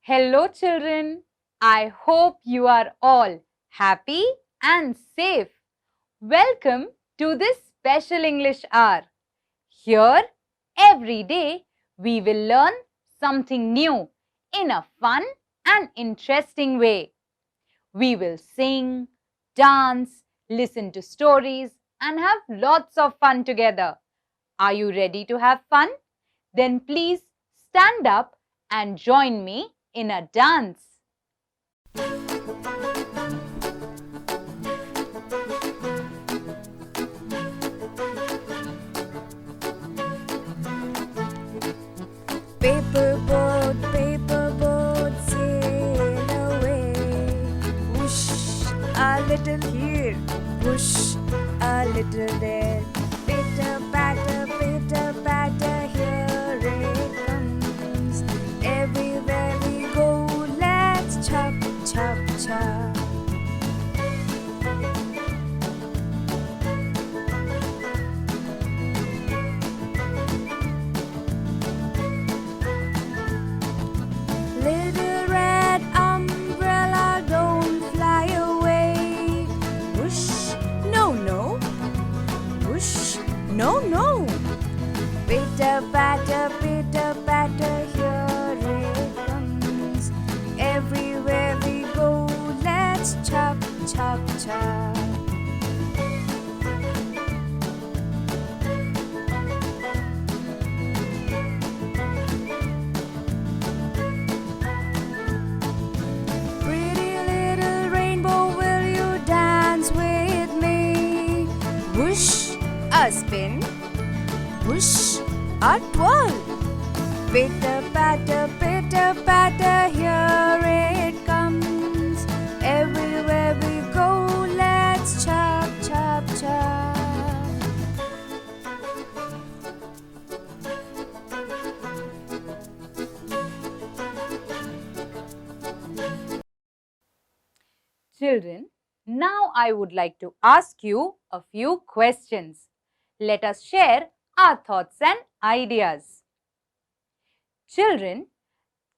Hello children, I hope you are all happy and safe. Welcome to this special English hour. Here, every day, we will learn something new in a fun and interesting way. We will sing, dance, listen to stories and have lots of fun together. Are you ready to have fun? Then please stand up and join me in a dance. Paper boat, sail away. Whoosh, a little here, whoosh, a little there. Pitter patter, here it comes. Everywhere we go, let's chop, chop, chop. Little red umbrella, don't fly away. Whoosh, no, no. Whoosh, no, no. Pitter patter, here it comes. Everywhere we go, let's chop, chop, chop. Pretty little rainbow, will you dance with me? Whoosh, a spin. Whoosh, a twirl. Pitter patter, here it comes. Everywhere we go, let's chop, chop, chop. Children, now I would like to ask you a few questions. Let us share our thoughts and ideas. Children,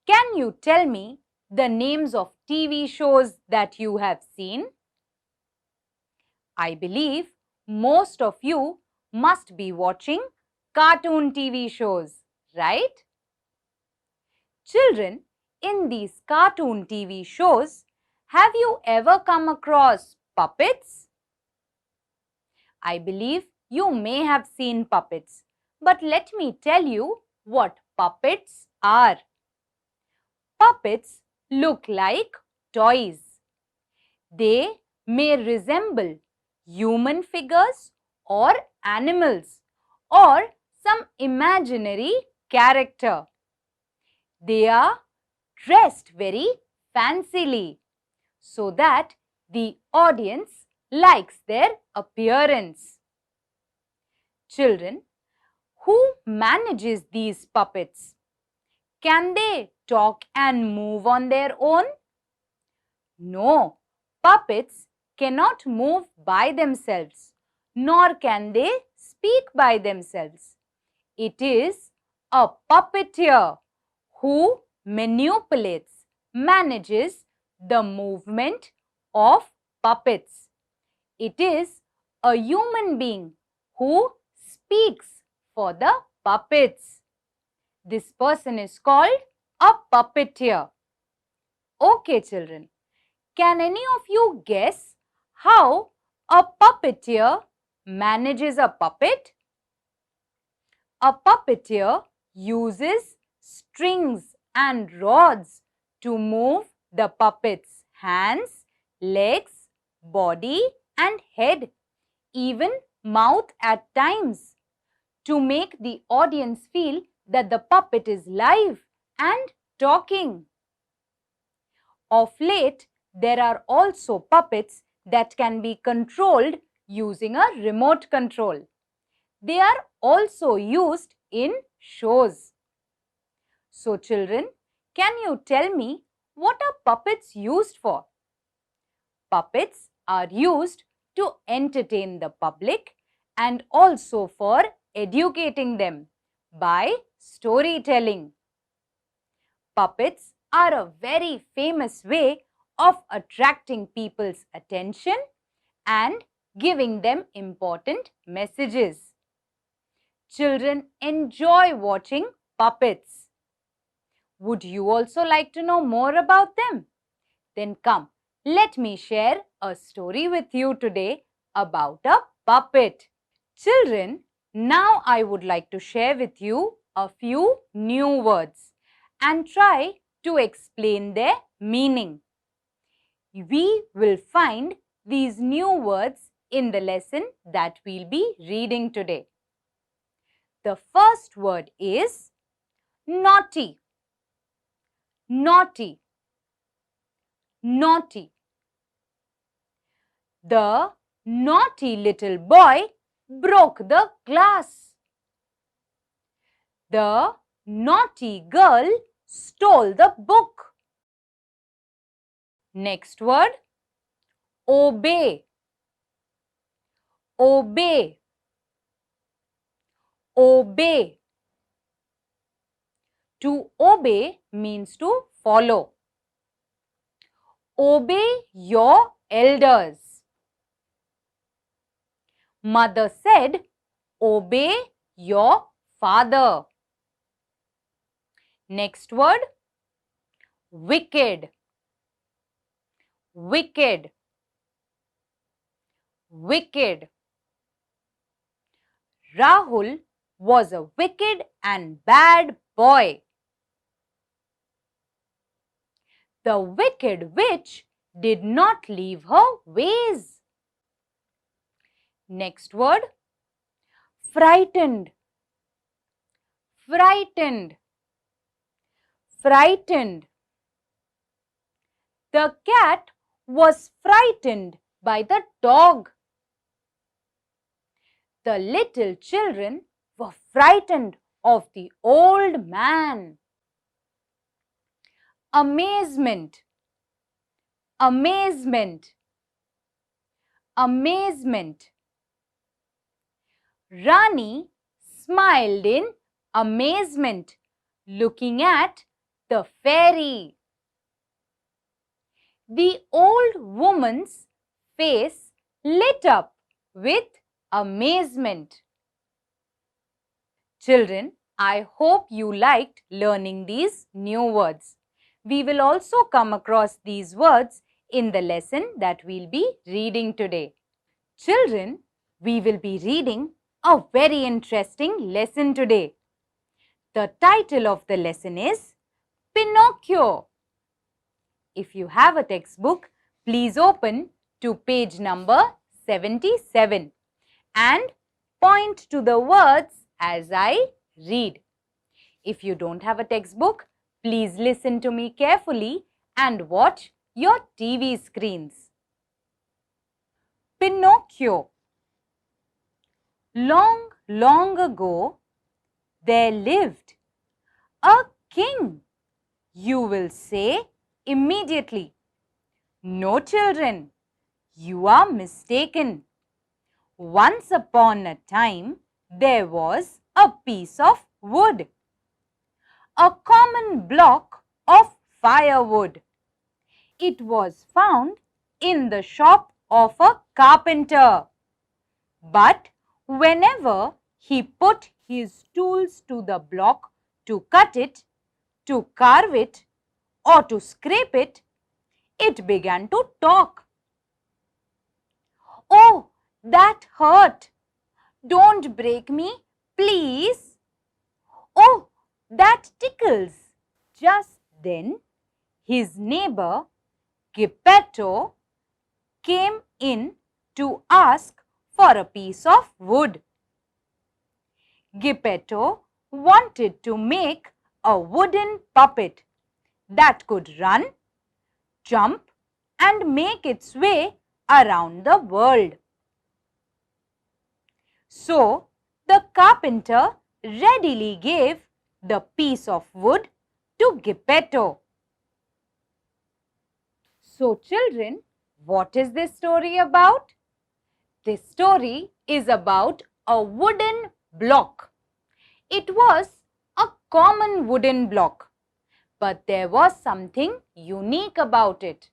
can you tell me the names of TV shows that you have seen? I believe most of you must be watching cartoon TV shows, right? Children, in these cartoon TV shows, have you ever come across puppets? I believe you may have seen puppets, but let me tell you what puppets are. Puppets look like toys. They may resemble human figures or animals or some imaginary character. They are dressed very fancily so that the audience likes their appearance. Children, who manages these puppets? Can they talk and move on their own? No, puppets cannot move by themselves, nor can they speak by themselves. It is a puppeteer who manipulates, manages the movement of puppets. It is a human being who speaks for the puppets. This person is called a puppeteer. Okay, children, can any of you guess how a puppeteer manages a puppet? A puppeteer uses strings and rods to move the puppet's hands, legs, body and head, even mouth at times, to make the audience feel that the puppet is live and talking. Of late, there are also puppets that can be controlled using a remote control. They are also used in shows. So children, can you tell me what are puppets used for? Puppets are used to entertain the public and also for educating them by storytelling. Puppets are a very famous way of attracting people's attention and giving them important messages. Children enjoy watching puppets. Would you also like to know more about them? Then come, let me share a story with you today about a puppet. Children, now I would like to share with you a few new words and try to explain their meaning. We will find these new words in the lesson that we'll be reading today. The first word is naughty. Naughty. Naughty. The naughty little boy broke the glass. The naughty girl stole the book. Next word, obey. Obey. Obey. To obey means to follow. Obey your elders. Mother said, obey your father. Next word, wicked. Wicked. Wicked. Rahul was a wicked and bad boy. The wicked witch did not leave her ways. Next word, frightened. Frightened. Frightened. The cat was frightened by the dog. The little children were frightened of the old man. Amazement. Amazement. Amazement. Rani smiled in amazement, looking at the fairy. The old woman's face lit up with amazement. Children, I hope you liked learning these new words. We will also come across these words in the lesson that we'll be reading today. Children, we will be reading a very interesting lesson today. The title of the lesson is Pinocchio. If you have a textbook, please open to page number 77 and point to the words as I read. If you don't have a textbook, please listen to me carefully and watch your TV screens. Pinocchio. Long, long ago, there lived a king. You will say immediately, no children, you are mistaken. Once upon a time, there was a piece of wood, a common block of firewood. It was found in the shop of a carpenter. But whenever he put his tools to the block to cut it, to carve it, or to scrape it, it began to talk. Oh, that hurt! Don't break me, please! Oh, that tickles." Just then, his neighbor Geppetto came in to ask for a piece of wood. Geppetto wanted to make a wooden puppet that could run, jump, and make its way around the world. So, the carpenter readily gave the piece of wood to Geppetto. So, children, what is this story about? This story is about a wooden block. It was a common wooden block, but there was something unique about it.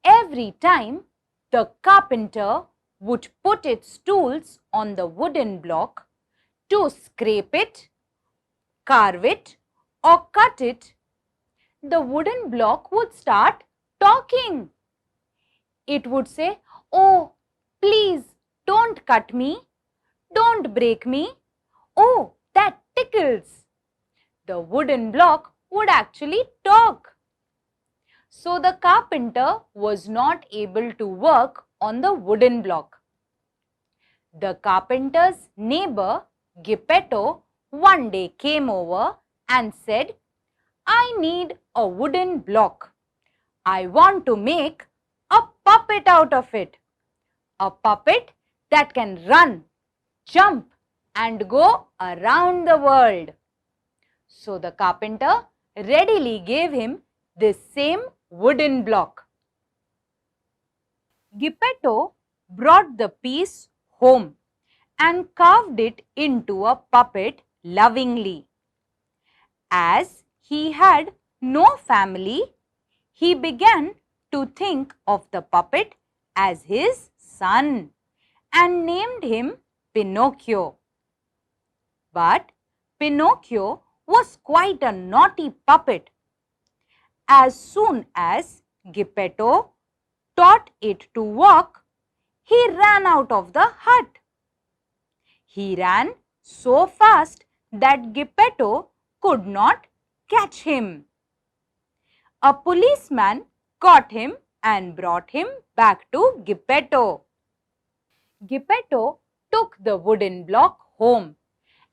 Every time the carpenter would put its tools on the wooden block to scrape it, carve it, or cut it, the wooden block would start talking. It would say, "Oh, please don't cut me, don't break me. Oh, that tickles." The wooden block would actually talk. So the carpenter was not able to work on the wooden block. The carpenter's neighbor Geppetto one day came over and said, "I need a wooden block. I want to make a puppet out of it. A puppet that can run, jump, and go around the world." So the carpenter readily gave him this same wooden block. Geppetto brought the piece home and carved it into a puppet lovingly. As he had no family, he began to think of the puppet as his son and named him Pinocchio. But Pinocchio was quite a naughty puppet. As soon as Geppetto taught it to walk, he ran out of the hut. He ran so fast that Geppetto could not catch him. A policeman caught him and brought him back to Geppetto. Geppetto took the wooden block home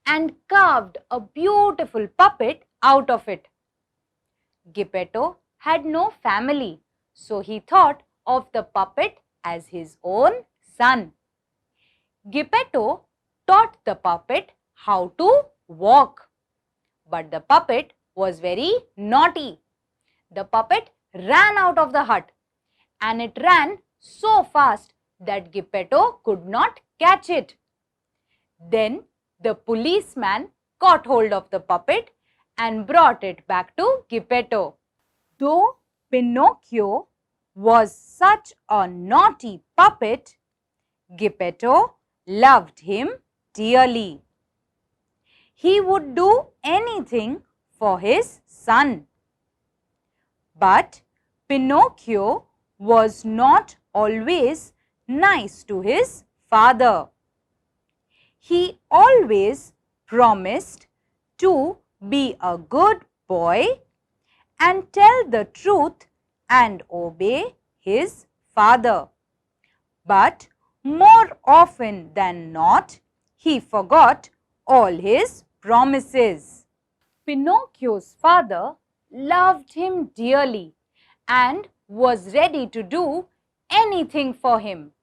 and carved a beautiful puppet out of it. Geppetto had no family, so he thought of the puppet as his own son. Geppetto taught the puppet how to walk. But the puppet was very naughty. The puppet ran out of the hut, and it ran so fast that Geppetto could not catch it. Then the policeman caught hold of the puppet and brought it back to Geppetto. Though Pinocchio was such a naughty puppet, Geppetto loved him dearly. He would do anything for his son. But Pinocchio was not always nice to his father. He always promised to be a good boy and tell the truth and obey his father. But more often than not, he forgot all his promises. Pinocchio's father loved him dearly and was ready to do anything for him.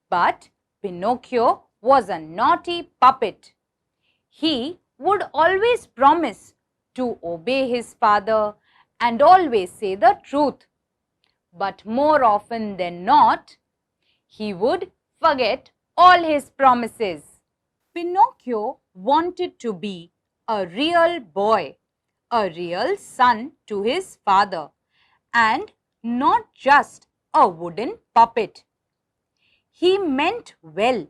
But Pinocchio was a naughty puppet. He would always promise to obey his father and always say the truth. But more often than not, he would forget all his promises. Pinocchio wanted to be a real boy, a real son to his father, and not just a wooden puppet. He meant well,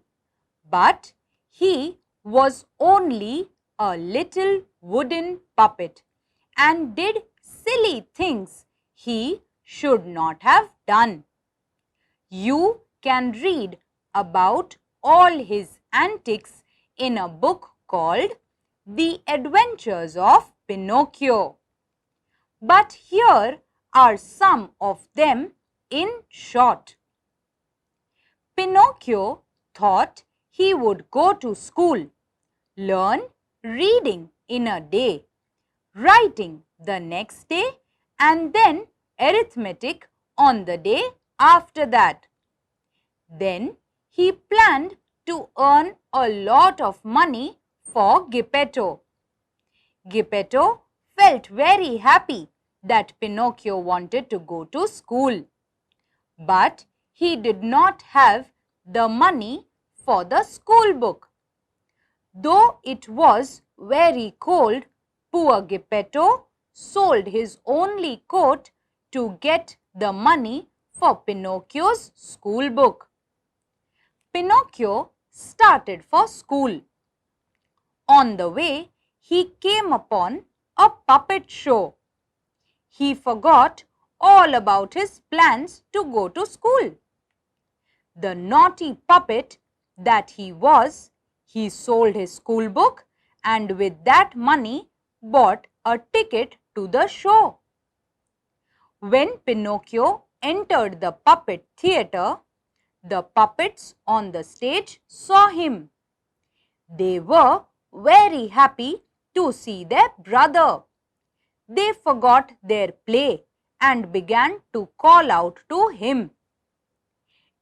but he was only a little wooden puppet and did silly things he should not have done. You can read about all his antics in a book called The Adventures of Pinocchio. But here are some of them in short. Pinocchio thought he would go to school, learn reading in a day, writing the next day, and then arithmetic on the day after that. Then he planned to earn a lot of money for Geppetto. Geppetto felt very happy that Pinocchio wanted to go to school. But he did not have the money for the school book. Though it was very cold, poor Geppetto sold his only coat to get the money for Pinocchio's school book. Pinocchio started for school. On the way, he came upon a puppet show. He forgot all about his plans to go to school. The naughty puppet that he was, he sold his school book and with that money bought a ticket to the show. When Pinocchio entered the puppet theatre, the puppets on the stage saw him. They were very happy to see their brother. They forgot their play and began to call out to him.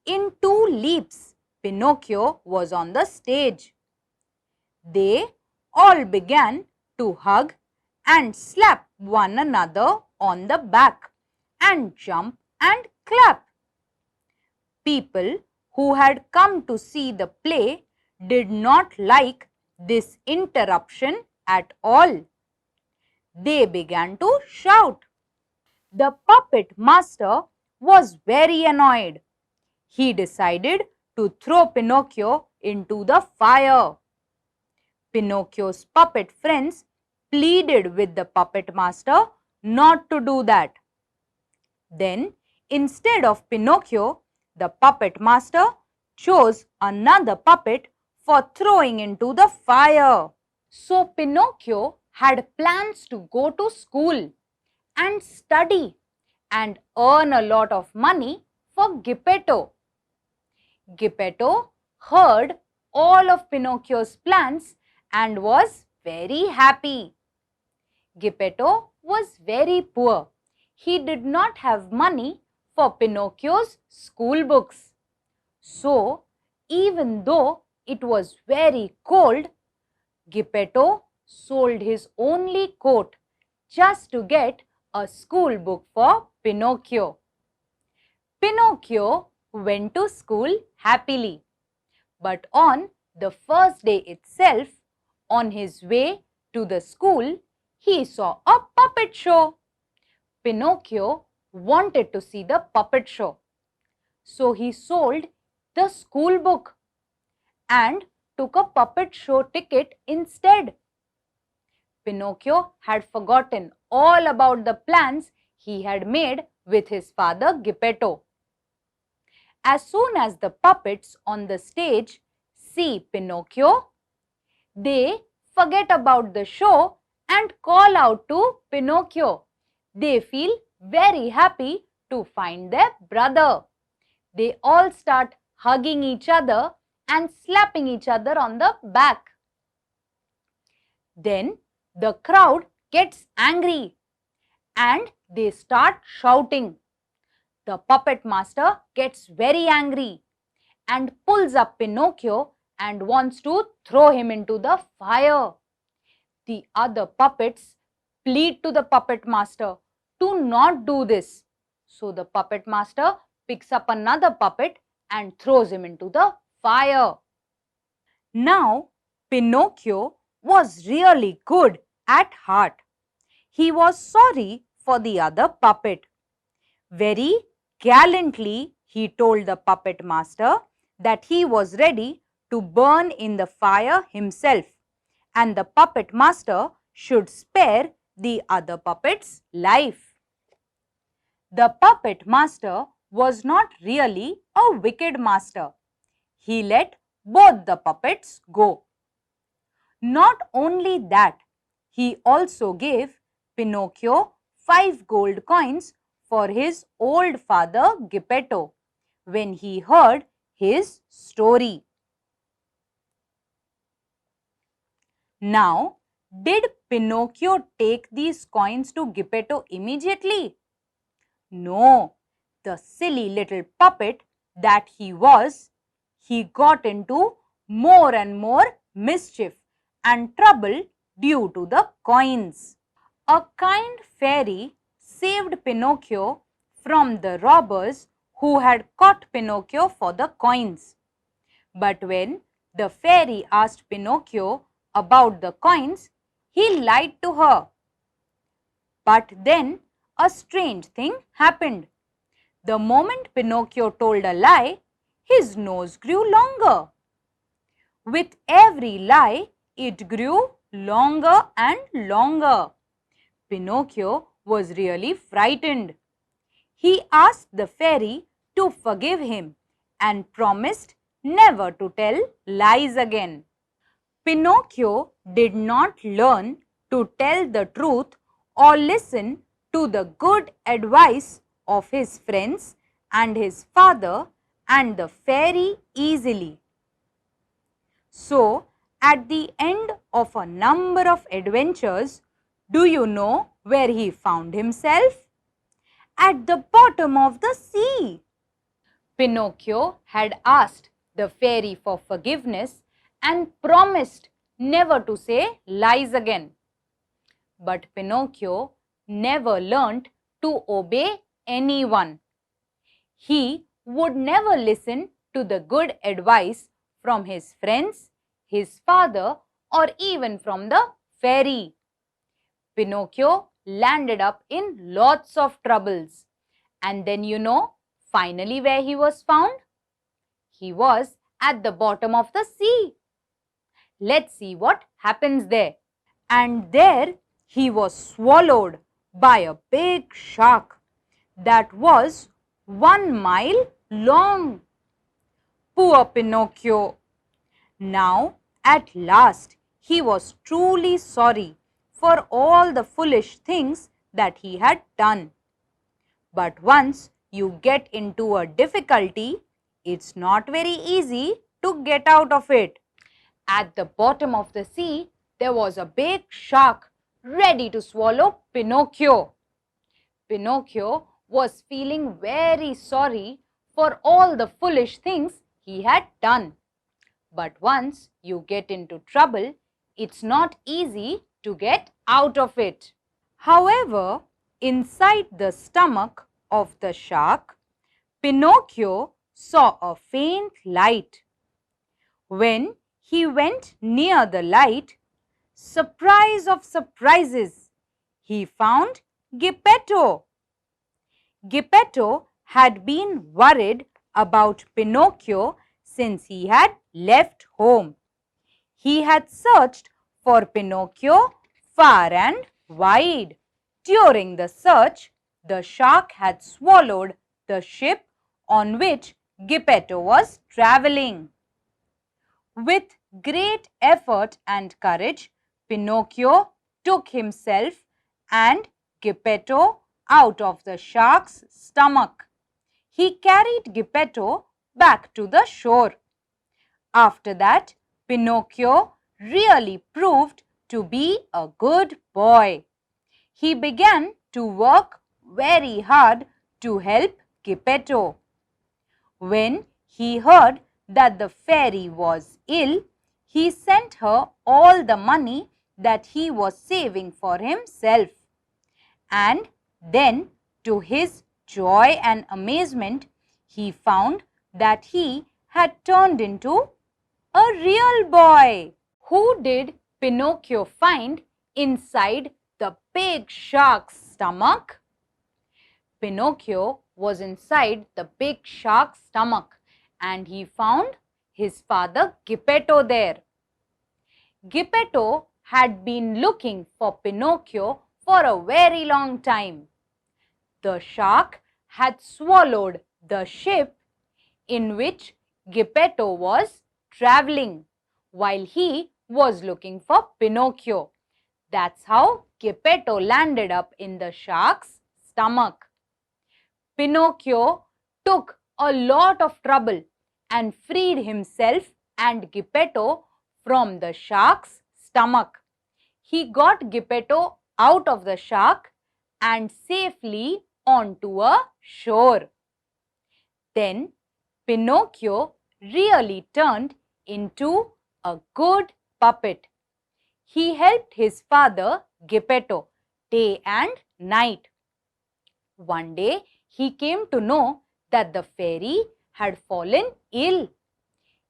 In 2 leaps, Pinocchio was on the stage. They all began to hug and slap one another on the back and jump and clap. People who had come to see the play did not like this interruption at all. They began to shout. The puppet master was very annoyed. He decided to throw Pinocchio into the fire. Pinocchio's puppet friends pleaded with the puppet master not to do that. Then, instead of Pinocchio, the puppet master chose another puppet for throwing into the fire. So Pinocchio had plans to go to school and study and earn a lot of money for Geppetto. Geppetto heard all of Pinocchio's plans and was very happy. Geppetto was very poor. He did not have money for Pinocchio's school books. So, even though it was very cold, Geppetto sold his only coat just to get a school book for Pinocchio. Pinocchio went to school happily. But on the first day itself, on his way to the school, he saw a puppet show. Pinocchio wanted to see the puppet show. So he sold the school book and took a puppet show ticket instead. Pinocchio had forgotten all about the plans he had made with his father Geppetto. As soon as the puppets on the stage see Pinocchio, they forget about the show and call out to Pinocchio. They feel very happy to find their brother. They all start hugging each other and slapping each other on the back. Then the crowd gets angry and they start shouting. The puppet master gets very angry and pulls up Pinocchio and wants to throw him into the fire. The other puppets plead to the puppet master to not do this. So the puppet master picks up another puppet and throws him into the fire. Now Pinocchio was really good at heart. He was sorry for the other puppet. Very gallantly he told the puppet master that he was ready to burn in the fire himself and the puppet master should spare the other puppet's life. The puppet master was not really a wicked master. He let both the puppets go. Not only that, he also gave Pinocchio 5 gold coins for his old father Geppetto when he heard his story. Now, did Pinocchio take these coins to Geppetto immediately? No, the silly little puppet that he was, he got into more and more mischief and trouble due to the coins. A kind fairy saved Pinocchio from the robbers who had caught Pinocchio for the coins. But when the fairy asked Pinocchio about the coins, he lied to her. But then a strange thing happened. The moment Pinocchio told a lie, his nose grew longer. With every lie, it grew longer and longer. Pinocchio was really frightened. He asked the fairy to forgive him and promised never to tell lies again. Pinocchio did not learn to tell the truth or listen to the good advice of his friends and his father and the fairy easily. So, at the end of a number of adventures, do you know where he found himself? At the bottom of the sea. Pinocchio had asked the fairy for forgiveness and promised never to say lies again. But Pinocchio never learnt to obey anyone. He would never listen to the good advice from his friends, his father, or even from the fairy. Pinocchio landed up in lots of troubles. And then you know finally where he was found? He was at the bottom of the sea. Let's see what happens there. And there he was swallowed by a big shark that was 1 mile long. Poor Pinocchio. Now, at last, he was truly sorry for all the foolish things that he had done. But once you get into a difficulty, it's not very easy to get out of it. At the bottom of the sea, there was a big shark ready to swallow Pinocchio. Pinocchio was feeling very sorry for all the foolish things he had done. But once you get into trouble, it's not easy to get out of it. However, inside the stomach of the shark, Pinocchio saw a faint light. When he went near the light, surprise of surprises, he found Geppetto. Geppetto had been worried about Pinocchio since he had left home. He had searched for Pinocchio far and wide. During the search, the shark had swallowed the ship on which Geppetto was traveling. With great effort and courage, Pinocchio took himself and Geppetto out of the shark's stomach. He carried Geppetto back to the shore. After that, Pinocchio really proved to be a good boy. He began to work very hard to help Geppetto. When he heard that the fairy was ill, he sent her all the money that he was saving for himself. And then, to his joy and amazement, he found that he had turned into a real boy. Who did Pinocchio find inside the big shark's stomach? Pinocchio was inside the big shark's stomach and he found his father Geppetto there. Geppetto had been looking for Pinocchio for a very long time. The shark had swallowed the ship in which Geppetto was traveling while he was looking for Pinocchio. That's how Geppetto landed up in the shark's stomach. Pinocchio took a lot of trouble and freed himself and Geppetto from the shark's stomach. He got Geppetto out of the shark and safely onto a shore. Then Pinocchio really turned into a good puppet. He helped his father Geppetto day and night. One day he came to know that the fairy had fallen ill.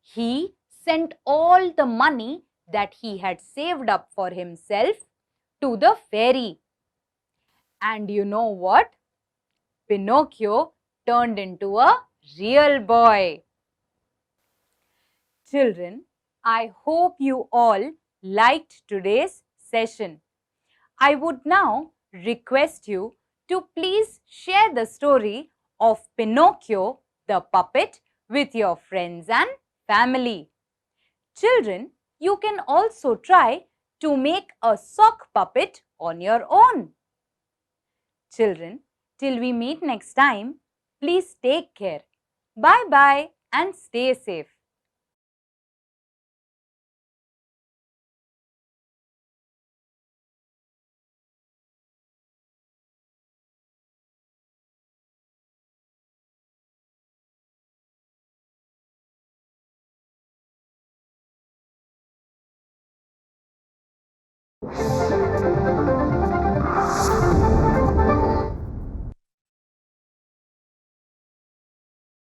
He sent all the money that he had saved up for himself to the fairy. And you know what? Pinocchio turned into a real boy. Children, I hope you all liked today's session. I would now request you to please share the story of Pinocchio the puppet with your friends and family. Children, you can also try to make a sock puppet on your own. Children, till we meet next time, please take care. Bye bye and stay safe.